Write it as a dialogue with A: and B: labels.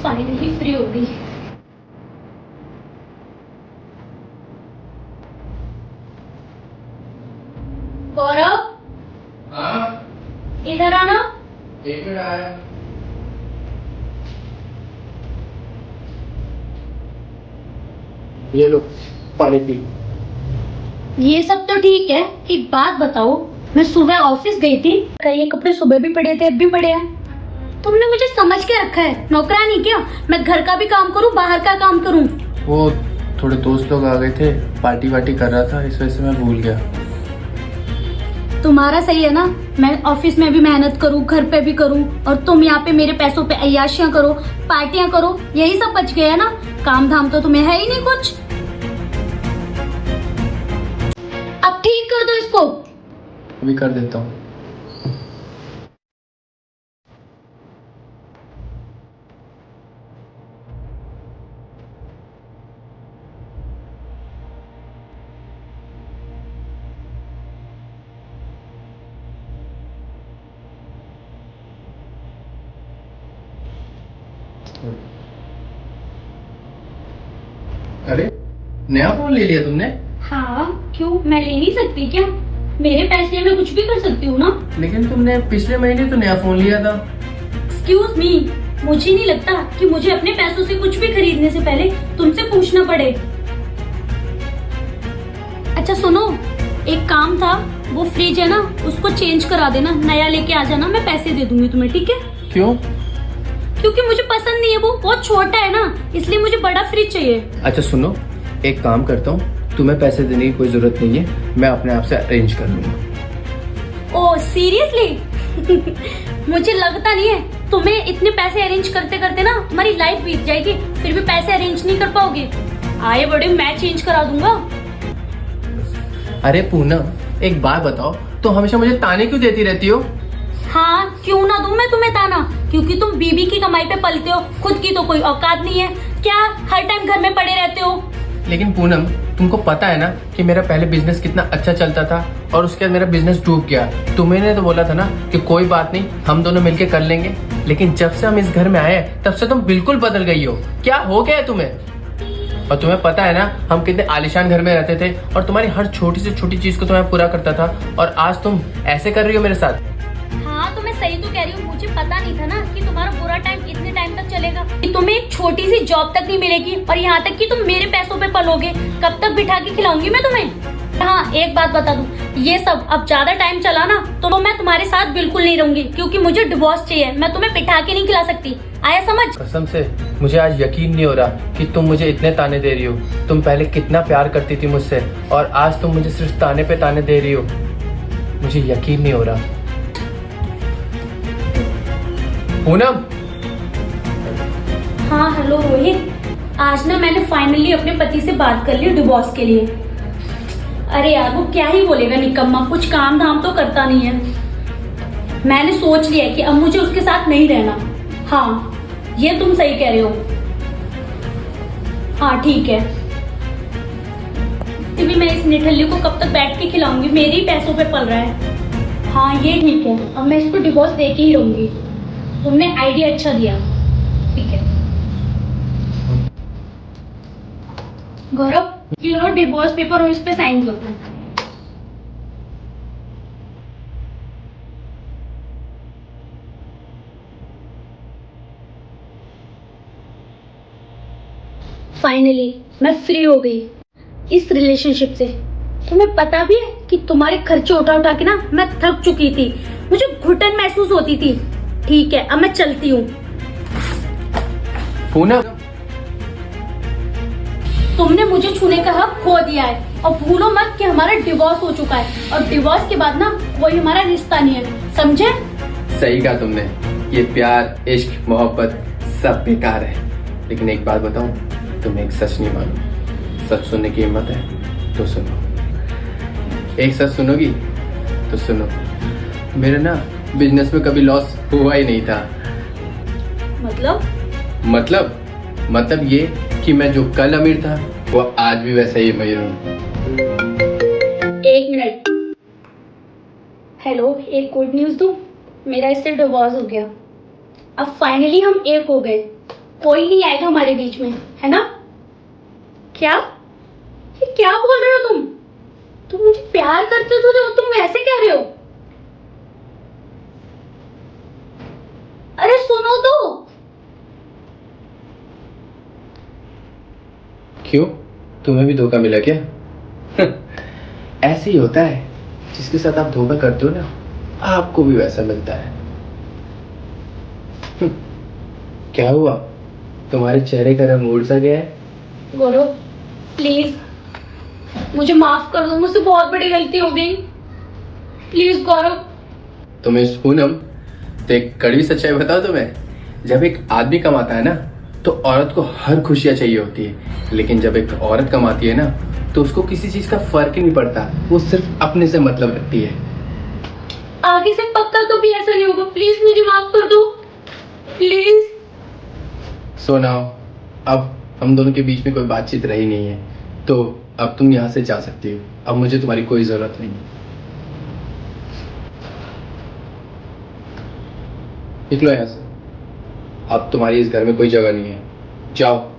A: Finally free हो गई। गौरव,
B: हाँ,
A: इधर आना।
B: एक मिनट आया। ये लो पानी पी।
A: ये सब तो ठीक है, एक बात बताओ, मैं सुबह ऑफिस गई थी, ये कपड़े सुबह भी पड़े थे, अब भी पड़े हैं। तुमने मुझे समझ के रखा है नौकरानी क्या? मैं घर का भी काम करूं, बाहर का काम करूं।
B: वो थोड़े दोस्त लोग आ गए थे, पार्टी वार्टी कर रहा था, इस वजह से मैं भूल गया।
A: तुम्हारा सही है ना, मैं ऑफिस में भी मेहनत करूं, घर पे भी करूं, और तुम यहाँ पे मेरे पैसों पे अय्याशियां करो, पार्टियां करो, यही सब बच गया है ना। काम धाम तो तुम्हें है ही नहीं कुछ। अब ठीक कर दो इसको।
B: अभी कर देता हूँ। अरे नया फोन ले लिया तुमने?
A: हाँ, क्यों, मैं ले नहीं सकती क्या? मेरे पैसे में कुछ भी कर सकती हूँ ना।
B: लेकिन तुमने पिछले महीने तो नया फोन लिया था।
A: एक्सक्यूज मी, मुझे नहीं लगता कि मुझे अपने पैसों से कुछ भी खरीदने से पहले तुमसे पूछना पड़े। अच्छा सुनो, एक काम था, वो फ्रिज है ना, उसको चेंज करा देना, नया लेके आ जाना, मैं पैसे दे दूंगी तुम्हें, ठीक है?
B: क्यों?
A: क्योंकि मुझे पसंद नहीं है, वो बहुत छोटा है ना, इसलिए मुझे बड़ा फ्रिज चाहिए।
B: अच्छा सुनो, एक काम करता हूँ, तुम्हें पैसे देने की कोई जरूरत नहीं है, मैं अपने आप से अरेंज कर लूंगा।
A: Oh seriously? मुझे लगता नहीं है, तुम्हें इतने पैसे अरेंज करते करते ना तुम्हारी लाइफ बीत जाएगी, फिर भी पैसे अरेंज नहीं कर पाओगे। आए बड़े, मैं चेंज करा दूंगा।
B: अरे पूनम, एक बात बताओ, तो हमेशा मुझे ताने क्यों देती रहती हो?
A: हाँ, क्यों ना दूं मैं तुम्हें ताना, क्योंकि तुम बीबी की कमाई पे पलते हो, खुद की तो कोई औकात नहीं है। क्या हर टाइम घर में पड़े रहते हो?
B: लेकिन पूनम, तुमको पता है ना कि मेरा पहले बिजनेस कितना अच्छा चलता था और उसके बाद मेरा बिजनेस डूब गया। तुम्हें तो बोला था ना कि कोई बात नहीं, हम दोनों मिलके कर लेंगे, लेकिन जब से हम इस घर में आए तब से तुम बिल्कुल बदल गई हो। क्या हो गया है तुम्हें? और तुम्हें पता है ना हम कितने आलीशान घर में रहते थे और तुम्हारी हर छोटी से छोटी चीज को तुम्हें पूरा करता था, और आज तुम ऐसे कर रही हो मेरे साथ।
A: हाँ तो मैं सही तो कह रही हूँ, मुझे पता नहीं था ना कि तुम्हारा बुरा टाइम इतने टाइम तक चलेगा, कि तुम्हें एक छोटी सी जॉब तक नहीं मिलेगी, और यहाँ तक कि तुम मेरे पैसों पे पलोगे। कब तक बिठा के खिलाऊंगी मैं तुम्हें? हाँ एक बात बता दूं, ये सब अब ज्यादा टाइम चला ना तो मैं तुम्हारे साथ बिल्कुल नहीं रहूंगी, क्योंकि मुझे डिवोर्स चाहिए। मैं तुम्हें बिठा के नहीं खिला सकती, आया समझ?
B: कसम से मुझे आज यकीन नहीं हो रहा कि तुम मुझे इतने ताने दे रही हो। तुम पहले कितना प्यार करती थी मुझसे, और आज तुम मुझे सिर्फ ताने पे ताने दे रही हो। मुझे यकीन नहीं हो रहा। पूनम।
A: हाँ हेलो रोहित, आज ना मैंने फाइनली अपने पति से बात कर ली डिवोर्स के लिए। अरे यार वो क्या ही बोलेगा निकम्मा, कुछ काम धाम तो करता नहीं है। मैंने सोच लिया कि अब मुझे उसके साथ नहीं रहना। हाँ ये तुम सही कह रहे हो। हाँ ठीक है, भी मैं इस निठल्ली को कब तक बैठ के खिलाऊंगी, मेरे ही पैसों पे पल रहा है। हाँ ये ठीक है, अब मैं इसको डिवोर्स दे के ही रहूंगी। तुमने आइडिया अच्छा दिया, ठीक है। गौरव ये लो डिवोर्स पेपर और इस पे साइन कर दो। फाइनली मैं फ्री हो गई इस रिलेशनशिप से। तुम्हें पता भी है कि तुम्हारे खर्चे उठा उठा के ना मैं थक चुकी थी, मुझे घुटन महसूस होती थी। ठीक है अब मैं चलती हूँ।
B: पूनम,
A: तुमने मुझे छूने का हक खो दिया है, और भूलो मत कि हमारा डिवोर्स हो चुका है, और डिवोर्स के बाद ना कोई हमारा रिश्ता नहीं है, समझे?
B: सही कहा तुमने, ये प्यार इश्क मोहब्बत सब बेकार है। लेकिन एक बात बताऊं, तुम एक सच नहीं मानो। सच सुनने की हिम्मत है तो सुनो। एक सच सुनोगी तो सुनो, मेरे ना बिजनेस में कभी लॉस हुआ ही नहीं था। मतलब ये कि मैं जो कल अमीर था वो आज भी वैसा ही अमीर हूँ।
A: एक मिनट, हेलो, एक गुड न्यूज दूं, मेरा इससे डिवोर्स हो गया। अब फाइनली हम एक हो गए। कोई नहीं आएगा हमारे बीच में, है ना? क्या? ये क्या बोल रहे हो तुम? तुम मुझे प्यार करते हो तो तुम वैसे कह रहे हो? अरे सुनो तो।
B: क्यों, तुम्हें भी धोखा मिला क्या? ऐसे ही होता है, जिसके साथ आप धोखा करते हो ना, आपको भी वैसा मिलता है। क्या हुआ, तुम्हारे चेहरे का रंग उड़ सा गया है?
A: गौरव प्लीज मुझे माफ कर दो, मुझसे बहुत बड़ी गलती हो गई। प्लीज गौरव।
B: तुम्हें पूनम, तो एक कड़वी सच्चाई बताओ तुम्हें, जब एक आदमी कमाता है ना तो औरत को हर खुशियां चाहिए होती है, लेकिन जब एक औरत कमाती है ना तो उसको किसी चीज का फर्क ही नहीं पड़ता, वो सिर्फ अपने से मतलब रखती है।
A: आगे से पक्का कभी ऐसा नहीं होगा, प्लीज मुझे माफ कर दो, प्लीज।
B: सो नाउ, अब हम दोनों के बीच में कोई बातचीत रही नहीं है, तो अब तुम यहाँ से जा सकती हो। अब मुझे तुम्हारी कोई जरूरत नहीं। निकलो यहाँ से, अब तुम्हारी इस घर में कोई जगह नहीं है, जाओ।